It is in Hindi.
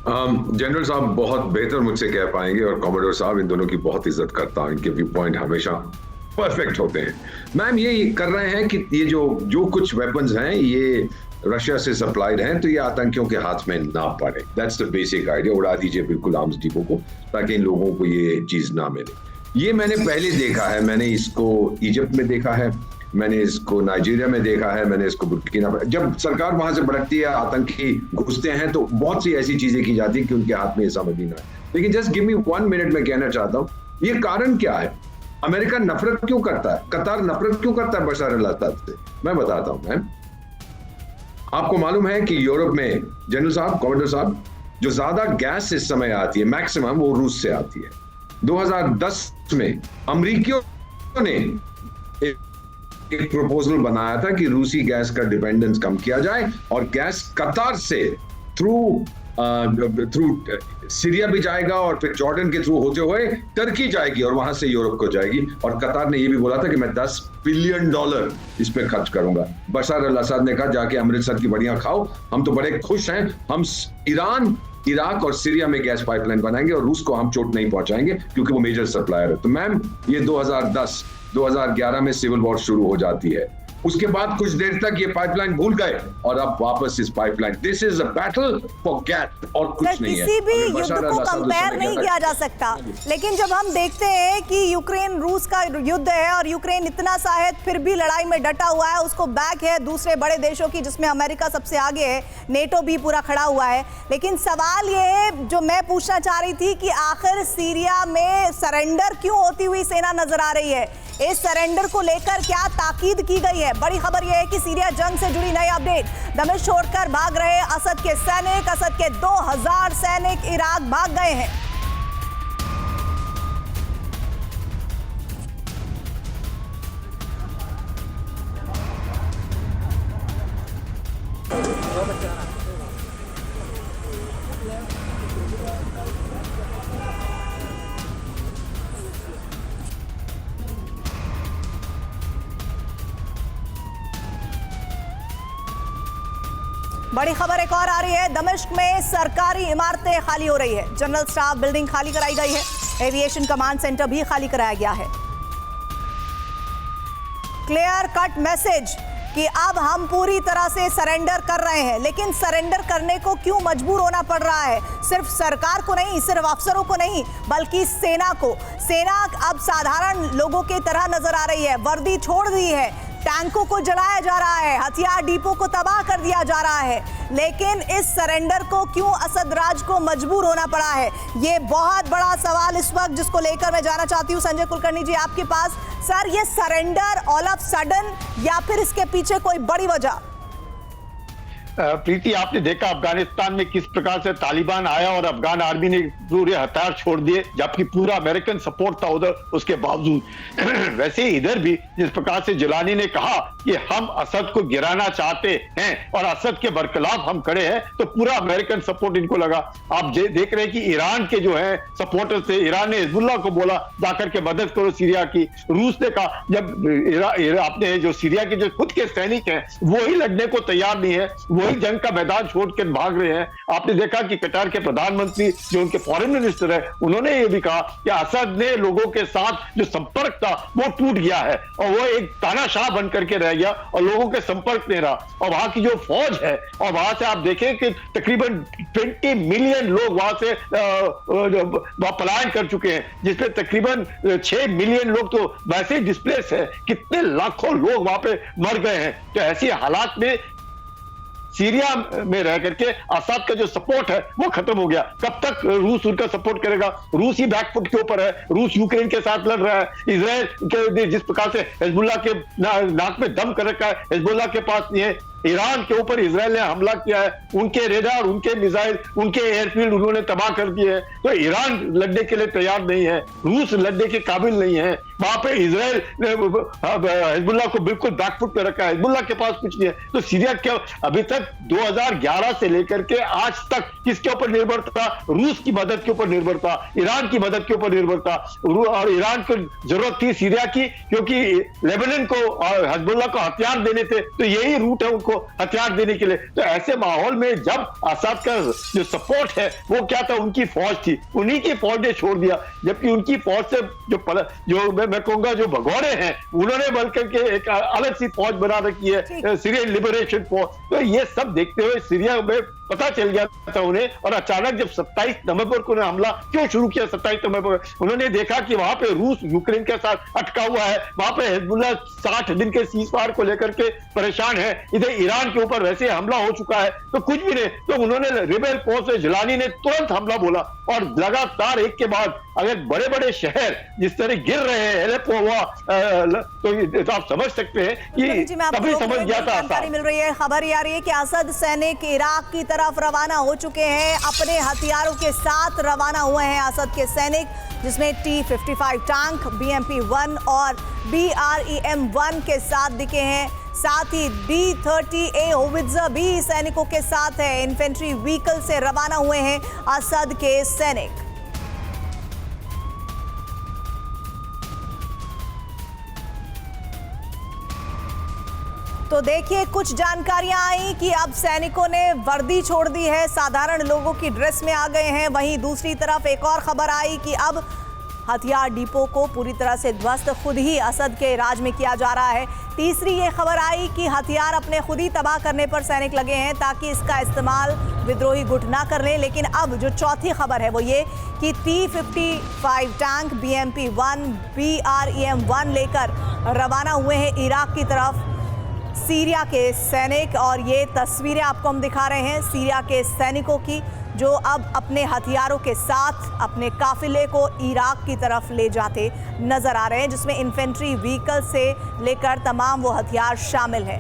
जनरल साहब बहुत बेहतर मुझसे कह पाएंगे, और कॉमोडोर साहब इन दोनों की बहुत इज्जत करता हूं, इनके व्यू पॉइंट हमेशा परफेक्ट होते हैं। मैम ये कर रहे हैं कि ये जो कुछ वेपन्स हैं ये रशिया से सप्लाइड हैं, तो ये आतंकियों के हाथ में ना पड़े। That's the basic idea. उड़ा दीजिए बिल्कुल आर्म्स डिपो को, ताकि इन लोगों को ये चीज ना मिले। ये मैंने पहले देखा है, मैंने इसको इजिप्ट में देखा है, मैंने इसको नाइजीरिया में देखा है, मैंने इसको बुर्किना, जब सरकार वहां से भड़कती है, आतंकी घुसते हैं, तो बहुत सी ऐसी चीजें की जाती है कि उनके हाथ में ये समझ नहीं आए। लेकिन जस्ट गिव मी 1 मिनट, मैं कहना चाहता हूँ ये कारण क्या है। अमेरिका नफरत क्यों करता है, कतार नफरत क्यों करता है बशर अल-असद से? मैं बताता हूं मैम। आपको मालूम है कि यूरोप में, जनरल साहब, कमांडर साहब, जो ज्यादा गैस इस समय आती है मैक्सिमम, वो रूस से आती है। 2010 में अमरीकियों ने एक प्रपोजल बनाया था कि रूसी गैस का डिपेंडेंस कम किया जाए, और गैस कतार से थ्रू सीरिया भी जाएगा, और फिर जॉर्डन के थ्रू होते हुए टर्की जाएगी, और वहां से यूरोप को जाएगी। और कतार ने ये भी बोला था कि मैं $10 बिलियन इस पे खर्च करूंगा। बशर अल-असद ने कहा जाके अमृतसर की बढ़िया खाओ, हम तो बड़े खुश हैं, हम ईरान, इराक और सीरिया में गैस पाइपलाइन बनाएंगे, और रूस को हम चोट नहीं पहुंचाएंगे क्योंकि वो मेजर सप्लायर है। तो मैम ये 2010-2011 में सिविल वॉर शुरू हो जाती है। उसके बाद कुछ देर तक ये पाइपलाइन भूल गए, और अब वापस इस pipeline, this is a battle for gas, और कुछ नहीं है। किसी भी युद्ध को कंपेयर नहीं किया जा सकता, लेकिन जब हम देखते हैं कि यूक्रेन रूस का युद्ध है, और यूक्रेन इतना सा है फिर भी लड़ाई में डटा हुआ है, उसको बैक है दूसरे बड़े देशों की, जिसमें अमेरिका सबसे आगे है, नेटो भी पूरा खड़ा हुआ है। लेकिन सवाल ये है जो मैं पूछना चाह रही थी कि आखिर सीरिया में सरेंडर क्यों होती हुई सेना नजर आ रही है? इस सरेंडर को लेकर क्या ताकीद की गई है? बड़ी खबर यह है कि सीरिया जंग से जुड़ी नई अपडेट, दमिश्क छोड़कर भाग रहे असद के सैनिक, असद के 2000 सैनिक इराक भाग गए हैं। बड़ी खबर एक और आ रही है, दमिश्क में सरकारी इमारतें खाली हो रही है। जनरल स्टाफ बिल्डिंग खाली कराई गई है, एविएशन कमांड सेंटर भी खाली कराया गया है। क्लियर कट मैसेज कि अब हम पूरी तरह से सरेंडर कर रहे हैं। लेकिन सरेंडर करने को क्यों मजबूर होना पड़ रहा है? सिर्फ सरकार को नहीं, सिर्फ अफसरों को नहीं, बल्कि सेना को। सेना अब साधारण लोगों की तरह नजर आ रही है, वर्दी छोड़ दी है, टैंकों को जलाया जा रहा है, हथियार डिपो को तबाह कर दिया जा रहा है। लेकिन इस सरेंडर को क्यों असद राज को मजबूर होना पड़ा है? ये बहुत बड़ा सवाल इस वक्त, जिसको लेकर मैं जाना चाहती हूँ संजय कुलकर्णी जी आपके पास। सर, ये सरेंडर ऑल ऑफ सडन, या फिर इसके पीछे कोई बड़ी वजह? प्रीति, आपने देखा अफगानिस्तान में किस प्रकार से तालिबान आया और अफगान आर्मी ने पूरे हथियार छोड़ दिए, जबकि पूरा अमेरिकन सपोर्ट था उधर, उसके बावजूद। वैसे इधर भी जिस प्रकार से जिलानी ने कहा कि हम असद को गिराना चाहते हैं और असद के बरखिलाफ हम खड़े हैं, तो पूरा अमेरिकन सपोर्ट इनको लगा। आप देख रहे हैं कि ईरान के जो है सपोर्टर्स थे, ईरान ने हिजबुल्लाह को बोला जाकर के मदद करो सीरिया की। रूस ने कहा, जब आपने जो सीरिया के जो खुद के सैनिक हैं वो ही लड़ने को तैयार नहीं है, वही जंग का मैदान छोड़कर भाग रहे हैं। आपने देखा कि कतार के प्रधानमंत्री जो उनके फॉरेन मिनिस्टर है, उन्होंने ये भी कहा कि असद ने लोगों के साथ जो संपर्क था वो टूट गया है, और वो एक तानाशाह बन करके रह गया और लोगों के संपर्क नहीं रहा। और वहां की जो फौज है, और वहां से आप देखें कि तकरीबन 20 मिलियन लोग वहां से पलायन कर चुके हैं, जिसमें तकरीबन 6 मिलियन लोग तो वैसे ही डिस्प्लेस है, कितने लाखों लोग वहां पे मर गए हैं। तो ऐसी हालात में सीरिया में रह करके असद का जो सपोर्ट है वो खत्म हो गया। कब तक रूस उनका सपोर्ट करेगा? रूस ही बैकफुट के ऊपर है, रूस यूक्रेन के साथ लड़ रहा है। इजराइल के जिस प्रकार से हिजबुल्लाह के नाक में दम कर रखा है, हिजबुल्लाह के पास नहीं है। ईरान के ऊपर इजराइल ने हमला किया है, उनके रेडार, उनके मिसाइल, उनके एयरफील्ड उन्होंने तबाह कर दिए हैं। तो ईरान लड़ने के लिए तैयार नहीं है, रूस लड़ने के काबिल नहीं है। वहां पे इजराइल ने हिजबुल्लाह को बिल्कुल बैकफुट पे रखा है, हिजबुल्लाह के पास कुछ नहीं है। तो सीरिया क्या अभी तक 2011 से लेकर के आज तक किसके ऊपर निर्भर था? रूस की मदद के ऊपर निर्भर था, ईरान की मदद के ऊपर निर्भर था। और ईरान को जरूरत थी सीरिया की, क्योंकि लेबनान को और हिजबुल्लाह को हथियार देने थे, तो यही रूट है उनको उसको हथियार देने के लिए। तो ऐसे माहौल में जब असद का जो सपोर्ट है वो क्या था, उनकी फौज थी, उन्हीं की फौज ने छोड़ दिया, जबकि उनकी फौज से जो मैं कहूंगा जो भगोड़े हैं उन्होंने बल्कि के एक अलग सी फौज बना रखी है, सीरियन लिबरेशन फौज। तो ये सब देखते हुए सीरिया में पता चल गया था उन्हें, और अचानक जब 27 नवंबर को हमला क्यों शुरू किया, 27 नवंबर उन्होंने देखा कि वहां पे रूस यूक्रेन के साथ अटका हुआ है, वहां पे हिजबुल्लाह 60 दिन के सीज़फायर को लेकर के परेशान है, इधर ईरान के ऊपर वैसे हमला हो चुका है, तो कुछ भी नहीं। तो उन्होंने रिबेल फोर्स जिलानी ने तुरंत हमला बोला, और लगातार एक के बाद अगर बड़े बड़े शहर जिस तरह गिर रहे हैं, एलेप्पो हुआ, तो आप समझ सकते हैं कि तभी समझ गया था। जानकारी मिल रही है, खबर ये आ रही है कि असद सैनिक इराक की तरफ रवाना हो चुके हैं, अपने हथियारों के साथ रवाना हुए हैं असद के सैनिक, जिसमें T-55 टैंक, BMP-1 और BREM-1 के साथ दिखे हैं। साथ ही B-30A होवित्जर भी सैनिकों के साथ है। इन्फेंट्री व्हीकल से रवाना हुए हैं असद के सैनिक। तो देखिए, कुछ जानकारियां आई कि अब सैनिकों ने वर्दी छोड़ दी है, साधारण लोगों की ड्रेस में आ गए हैं। वहीं दूसरी तरफ एक और खबर आई कि अब हथियार डिपो को पूरी तरह से ध्वस्त खुद ही असद के राज में किया जा रहा है। तीसरी ये खबर आई कि हथियार अपने खुद ही तबाह करने पर सैनिक लगे हैं ताकि इसका इस्तेमाल विद्रोही गुट ना कर लें। लेकिन अब जो चौथी खबर है वो ये कि T-55 टैंक, BMP-1, BREM-1 लेकर रवाना हुए हैं इराक की तरफ सीरिया के सैनिक। और ये तस्वीरें आपको हम दिखा रहे हैं सीरिया के सैनिकों की, जो अब अपने हथियारों के साथ अपने काफिले को इराक की तरफ ले जाते नजर आ रहे हैं, जिसमें इन्फेंट्री व्हीकल से लेकर तमाम वो हथियार शामिल हैं।